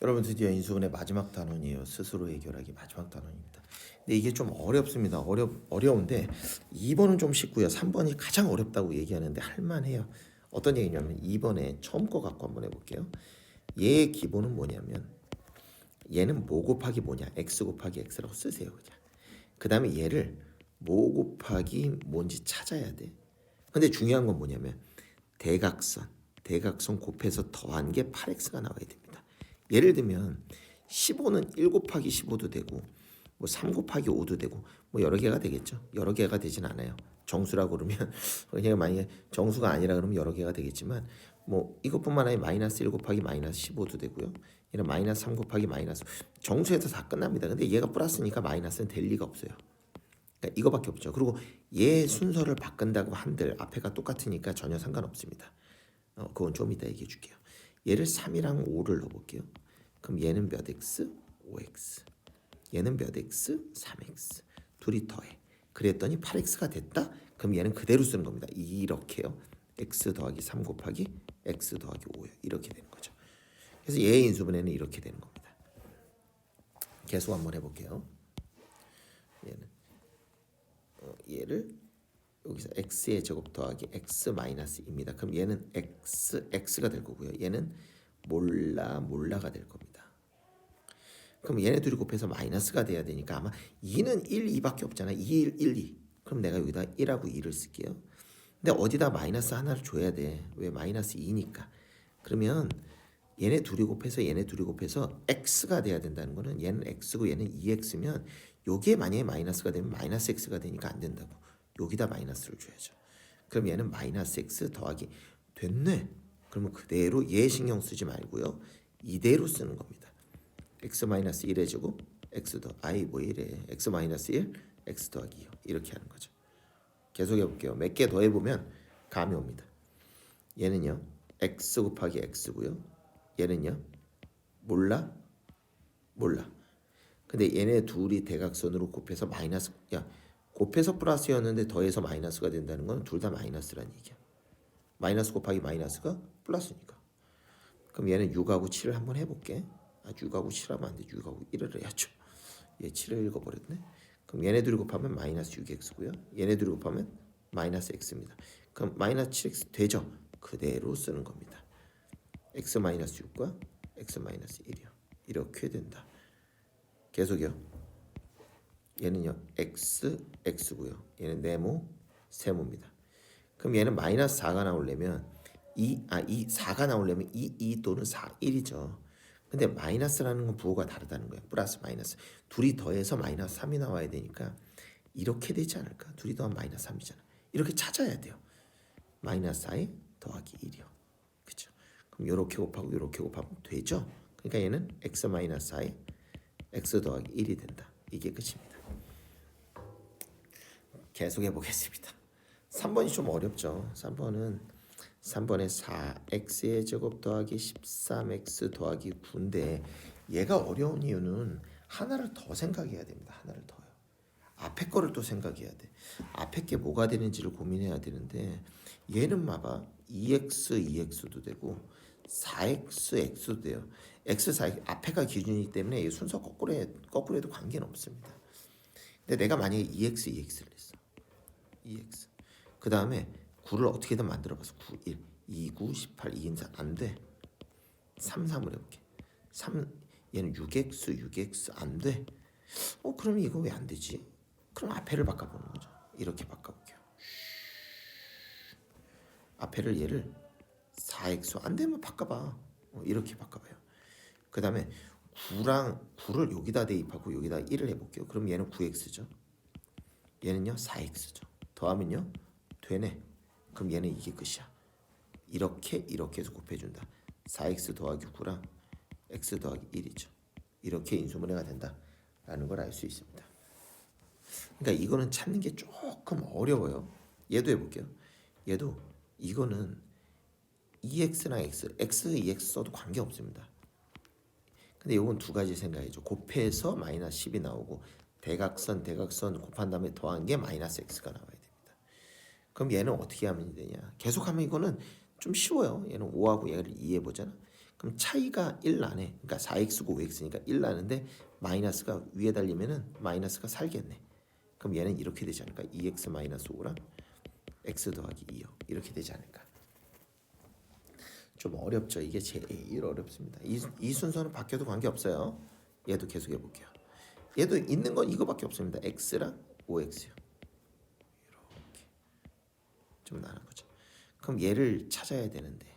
여러분 드디어 인수분해 마지막 단원이에요. 스스로 해결하기 마지막 단원입니다. 근데 이게 좀 어렵습니다. 어려운데 2번은 좀 쉽고요. 3번이 가장 어렵다고 얘기하는데 할만해요. 어떤 얘기냐면 2번에 처음 거 갖고 한번 해볼게요. 얘의 기본은 뭐냐면 얘는 뭐 곱하기 뭐냐, x 곱하기 x라고 쓰세요. 그냥. 그 다음에 얘를 뭐 곱하기 뭔지 찾아야 돼. 근데 중요한 건 뭐냐면 대각선 곱해서 더한 게 8x가 나와야 됩니다. 예를 들면 15는 1 곱하기 15도 되고 뭐 3 곱하기 5도 되고 뭐 여러 개가 되겠죠. 여러 개가 되진 않아요. 정수라고 그러면 그냥 만약에 정수가 아니라 그러면 여러 개가 되겠지만 뭐 이것뿐만 아니라 마이너스 1 곱하기 마이너스 15도 되고요. 얘는 마이너스 3 곱하기 마이너스 정수에서 다 끝납니다. 근데 얘가 플러스니까 마이너스는 될 리가 없어요. 그러니까 이거밖에 없죠. 그리고 얘 순서를 바꾼다고 한들 앞에가 똑같으니까 전혀 상관없습니다. 그건 좀 이따 얘기해 줄게요. 얘를 3이랑 5를 넣어볼게요. 그럼 얘는 몇 x? 5x. 얘는 몇 x? 3x. 둘이 더해. 그랬더니 8x가 됐다? 그럼 얘는 그대로 쓰는 겁니다. 이렇게요. x 더하기 3 곱하기 x 더하기 5요. 이렇게 되는 거죠. 그래서 얘의 인수분해는 이렇게 되는 겁니다. 계속 한번 해볼게요. 얘를 여기서 x의 제곱 더하기 x 마이너스 입니다. 그럼 얘는 x가 될 거고요. 얘는 몰라가 될 겁니다. 그럼 얘네 둘이 곱해서 마이너스가 돼야 되니까 아마 2는 1, 2밖에 없잖아. 2, 1, 2. 그럼 내가 여기다 1하고 2를 쓸게요. 근데 어디다 마이너스 하나를 줘야 돼. 왜? 마이너스 2니까. 그러면 얘네 둘이 곱해서 x가 돼야 된다는 거는 얘는 x고 얘는 2x면 여기에 만약에 마이너스가 되면 마이너스 x가 되니까 안 된다고. 여기다 마이너스를 줘야죠. 그럼 얘는 마이너스 x 더하기 됐네. 그러면 그대로 얘 신경 쓰지 말고요. 이대로 쓰는 겁니다. x 마이너스 1의 제곱 x 더 뭐 이래 x 마이너스 1 x 더하기 2 이렇게 하는 거죠. 계속 해볼게요. 몇 개 더 해보면 감이 옵니다. 얘는요 x 곱하기 x고요. 얘는요 몰라. 근데 얘네 둘이 대각선으로 곱해서 마이너스 곱해서 플러스였는데 더해서 마이너스가 된다는 건 둘 다 마이너스란 얘기야. 마이너스 곱하기 마이너스가 플러스니까. 그럼 얘는 6하고 7을 한번 해볼게. 6하고 7하면 안 돼. 6하고 1을 해야죠. 얘 7을 읽어버렸네. 그럼 얘네 둘이 곱하면 마이너스 6x고요. 얘네 둘이 곱하면 마이너스 x입니다. 그럼 마이너스 7x 되죠? 그대로 쓰는 겁니다. x 마이너스 6과 x 마이너스 1이요. 이렇게 된다. 계속이요. 얘는요 x고요. 얘는 네모, 세모입니다. 그럼 얘는 마이너스 4가 나오려면 4가 나오려면 2 또는 4, 1이죠. 근데 마이너스라는 건 부호가 다르다는 거예요. 플러스 마이너스. 둘이 더해서 마이너스 3이 나와야 되니까 이렇게 되지 않을까? 둘이 더하면 마이너스 3이잖아. 이렇게 찾아야 돼요. 마이너스 4에 더하기 1이요. 그렇죠? 그럼 이렇게 곱하고 이렇게 곱하면 되죠? 그러니까 얘는 x 마이너스 4에 x 더하기 1이 된다. 이게 끝입니다. 계속 해보겠습니다. 3번이 좀 어렵죠. 3번에 4x의 제곱 더하기 13x 더하기 9인데 얘가 어려운 이유는 하나를 더 생각해야 됩니다. 하나를 더요. 앞에 거를 또 생각해야 돼. 앞에 게 뭐가 되는지를 고민해야 되는데 얘는 봐봐. 2x도 되고 4x도 돼요. x 4 앞에가 기준이기 때문에 이 순서 거꾸로 해도 관계는 없습니다. 근데 내가 만약에 2x를 냈어. 2x. 그 다음에 9를 어떻게든 만들어봐서 9, 1, 2, 9, 18, 2인 4 안 돼. 3, 3을 해볼게. 3, 얘는 6x 안 돼. 그럼 이거 왜 안 되지? 그럼 앞에를 바꿔보는 거죠. 이렇게 바꿔볼게요. 앞에를 얘를 4x 안 되면 바꿔봐. 이렇게 바꿔봐요. 그 다음에 9를 여기다 대입하고 여기다 1을 해볼게요. 그럼 얘는 9x죠. 얘는요 4x죠. 더하면요 되네. 그럼 얘는 이게 끝이야. 이렇게 해서 곱해준다. 4x 더하기 9랑 x 더하기 1이죠. 이렇게 인수분해가 된다라는 걸 알 수 있습니다. 그러니까 이거는 찾는 게 조금 어려워요. 얘도 해볼게요. 얘도 이거는 2x랑 x, 2x 써도 관계없습니다. 근데 이건 두 가지 생각이죠. 곱해서 마이너스 10이 나오고 대각선 곱한 다음에 더한 게 마이너스 x가 나와야 됩니다. 그럼 얘는 어떻게 하면 되냐? 계속하면 이거는 좀 쉬워요. 얘는 5하고 얘를 2 해보잖아. 그럼 차이가 1 나네. 그러니까 4x고 5x니까 1 나는데 마이너스가 위에 달리면은 마이너스가 살겠네. 그럼 얘는 이렇게 되지 않을까? 2x 마이너스 5랑 x 더하기 2요. 이렇게 되지 않을까? 좀 어렵죠. 이게 제일 어렵습니다. 이 순서는 바뀌어도 관계없어요. 얘도 계속 해볼게요. 얘도 있는 건 이거밖에 없습니다. x랑 5x요. 이렇게 좀 나는 거죠. 그럼 얘를 찾아야 되는데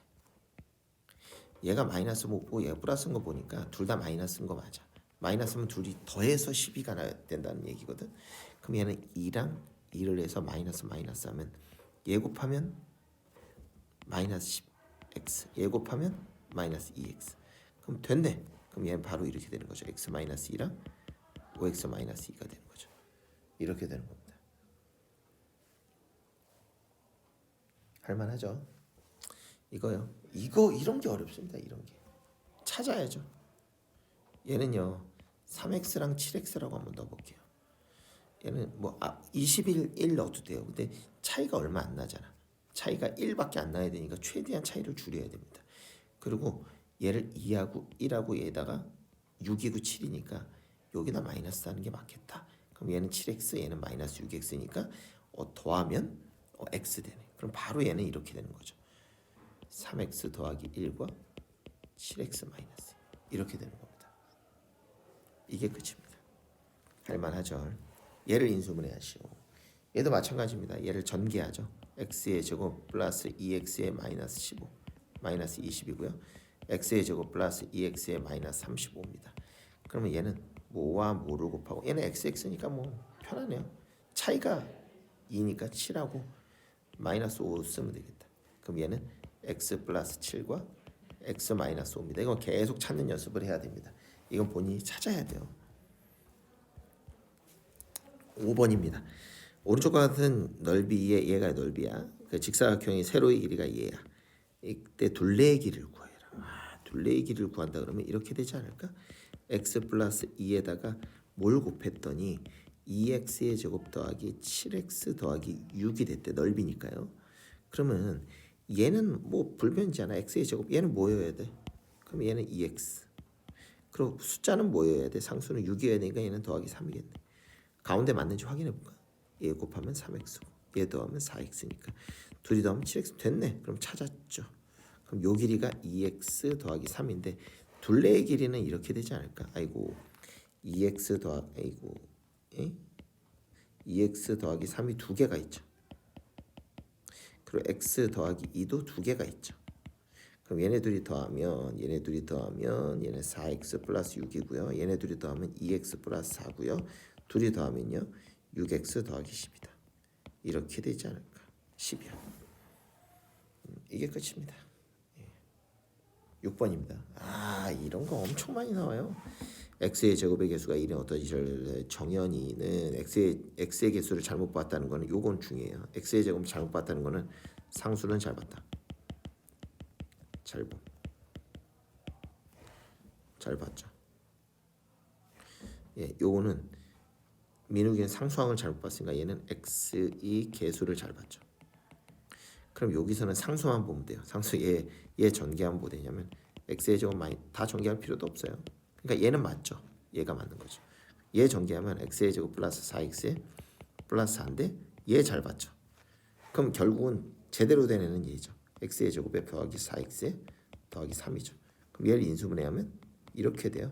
얘가 마이너스 먹고 얘가 플러스인 거 보니까 둘 다 마이너스인 거 맞아. 마이너스면 둘이 더해서 12가 나야 된다는 얘기거든. 그럼 얘는 2랑 2를 해서 마이너스 마이너스 하면 얘 곱하면 마이너스 10x 얘 곱하면 마이너스 2x 그럼 됐네. 그럼 얘는 바로 이렇게 되는 거죠. x 마이너스 2랑 5x 마이너스 2가 되는 거죠. 이렇게 되는 겁니다. 할만하죠? 이거요. 이거 이런 게 어렵습니다. 이런 게 찾아야죠. 얘는요 3x랑 7x라고 한번 넣어볼게요. 얘는 뭐 21 넣어도 돼요. 근데 차이가 얼마 안 나잖아. 차이가 1밖에 안 나야 되니까 최대한 차이를 줄여야 됩니다. 그리고 얘를 2하고 1하고 얘에다가 6이고 7이니까 여기다 마이너스 하는 게 맞겠다. 그럼 얘는 7x 얘는 마이너스 6x니까 더하면 x 되네. 그럼 바로 얘는 이렇게 되는 거죠. 3x 더하기 1과 7x 마이너스 이렇게 되는 겁니다. 이게 끝입니다. 할만하죠. 얘를 인수분해 하시오. 얘도 마찬가지입니다. 얘를 전개하죠. x의 제곱 플러스 2x의 마이너스 15 마이너스 20이고요. x의 제곱 플러스 2x의 마이너스 35입니다. 그러면 얘는 뭐와 뭐를 곱하고 얘는 xx니까 뭐 편하네요. 차이가 2니까 7하고 마이너스 5 쓰면 되겠다. 그럼 얘는 x 플러스 7과 x 마이너스 5입니다. 이건 계속 찾는 연습을 해야 됩니다. 이건 본인이 찾아야 돼요. 5번입니다. 오른쪽과 같은 넓이의 얘가 넓이야. 그 직사각형의 세로의 길이가 얘야. 이때 둘레의 길이를 구해라. 둘레의 길이를 구한다 그러면 이렇게 되지 않을까? x 플러스 2에다가 뭘 곱했더니 2x의 제곱 더하기 7x 더하기 6이 됐대. 넓이니까요. 그러면 얘는 뭐 불변이잖아. x의 제곱. 얘는 뭐여야 돼? 그럼 얘는 2x. 그리고 숫자는 뭐여야 돼? 상수는 6이어야 되니까 얘는 더하기 3이겠네. 가운데 맞는지 확인해 볼까? 얘 곱하면 3x고 얘 더하면 4x니까 둘이 더하면 7x 됐네. 그럼 찾았죠. 그럼 요 길이가 2x 더하기 3인데 둘레의 길이는 이렇게 되지 않을까? 아이고 2x 더하기 아이고 2x 더하기 3이 두 개가 있죠. 그리고 x 더하기 2도 두 개가 있죠. 그럼 얘네 둘이 더하면 얘는 4x 플러스 6이고요. 얘네 둘이 더하면 2x 플러스 4고요. 둘이 더하면요 6x 더하기 10이다. 이렇게 되지 않을까? 10이야. 이게 끝입니다. 6번입니다. 이런 거 엄청 많이 나와요. x의 제곱의 개수가 1인 어떤 이를 정연이는 x의 개수를 잘못 봤다는 거는 요건 중요해요. x의 제곱 잘못 봤다는 거는 상수는 잘 봤다. 잘 봤죠. 요거는 민욱이는 상수항을 잘못 봤으니까 얘는 x의 개수를 잘 봤죠. 그럼 여기서는 상수만 보면 돼요. 상수 얘 전개하면 뭐 되냐면 x의 제곱 다 전개할 필요도 없어요. 그러니까 얘는 맞죠. 얘가 맞는 거죠. 얘 전개하면 x의 제곱 플러스 4x의 플러스 4인데 얘 잘 봤죠. 그럼 결국은 제대로 된 애는 얘죠. x의 제곱에 더하기 4x에 더하기 3이죠. 그럼 얘를 인수분해하면 이렇게 돼요.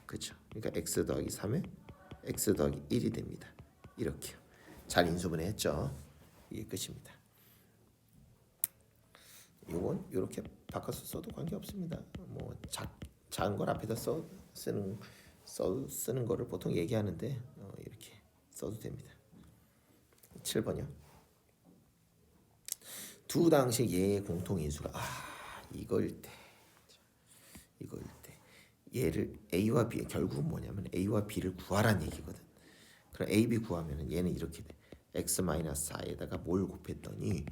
그렇죠. 그러니까 x 더하기 3에 x 더하기 1이 됩니다. 이렇게요. 잘 인수분해했죠. 이게 끝입니다. 요건 이렇게 바꿔서 써도 관계없습니다. 뭐 작은 걸 앞에다 쓰는 거를 보통 얘기하는데 이렇게 써도 됩니다. 7번이요. 두 당식 얘의 공통인수가 이거일 때 얘를 A와 B 결국은 뭐냐면 A와 B를 구하란 얘기거든. 그럼 A, B 구하면은 얘는 이렇게 돼. x-4에다가 뭘 곱했더니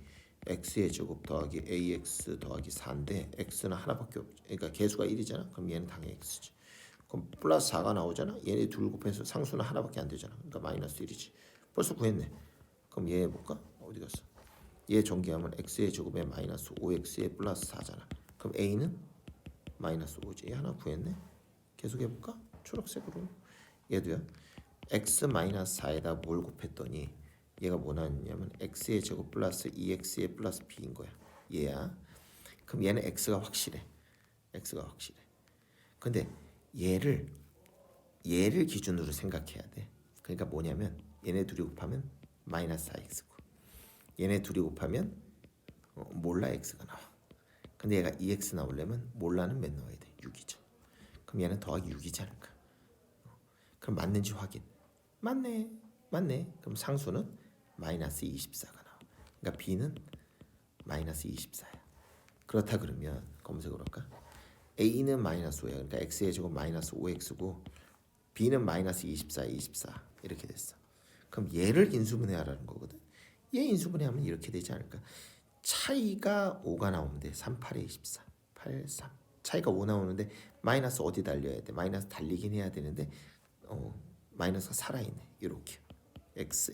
x의 제곱 더하기 ax 더하기 4인데 x는 하나밖에 없죠. 그러니까 개수가 1이잖아. 그럼 얘는 당연히 x지. 그럼 플러스 4가 나오잖아. 얘네 둘 곱해서 상수는 하나밖에 안 되잖아. 그러니까 마이너스 1이지. 벌써 구했네. 그럼 얘 해볼까? 어디 갔어? 얘 전개하면 x의 제곱에 마이너스 5x에 플러스 4잖아. 그럼 a는 마이너스 5지. 얘 하나 구했네. 계속 해볼까? 초록색으로. 얘도요. x 마이너스 4에다 뭘 곱했더니 얘가 뭐 나왔냐면 x의 제곱 플러스 2x의 플러스 b인 거야. 얘야. 그럼 얘는 x가 확실해. x가 확실해. 근데 얘를 기준으로 생각해야 돼. 그러니까 뭐냐면 얘네 둘이 곱하면 마이너스 4x고 얘네 둘이 곱하면 몰라 x가 나와. 근데 얘가 2x 나오려면 몰라는 몇 넣어야 돼? 6이죠. 그럼 얘는 더하기 6이지 않을까? 그럼 맞는지 확인. 맞네. 그럼 상수는 마이너스 24가 나와. 그러니까 b는 마이너스 24야. 그렇다 그러면 검색을 할까? a는 마이너스 5야. 그러니까 x의 제곱 마이너스 5x고 b는 마이너스 24 이렇게 됐어. 그럼 얘를 인수분해하라는 거거든. 얘 인수분해하면 이렇게 되지 않을까? 차이가 5가 나오면 돼. 38에 24 83. 차이가 5 나오는데 마이너스 어디 달려야 돼? 마이너스 달리긴 해야 되는데 마이너스가 살아있네. 이렇게 x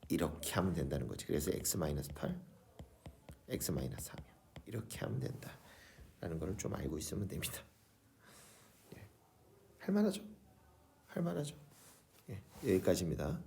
이렇게 하면 된다는 거지. 그래서 x 마이너스 8 x 마이너스 3 이렇게 하면 된다라는 걸 좀 알고 있으면 됩니다. 예. 할만하죠? 예, 여기까지입니다.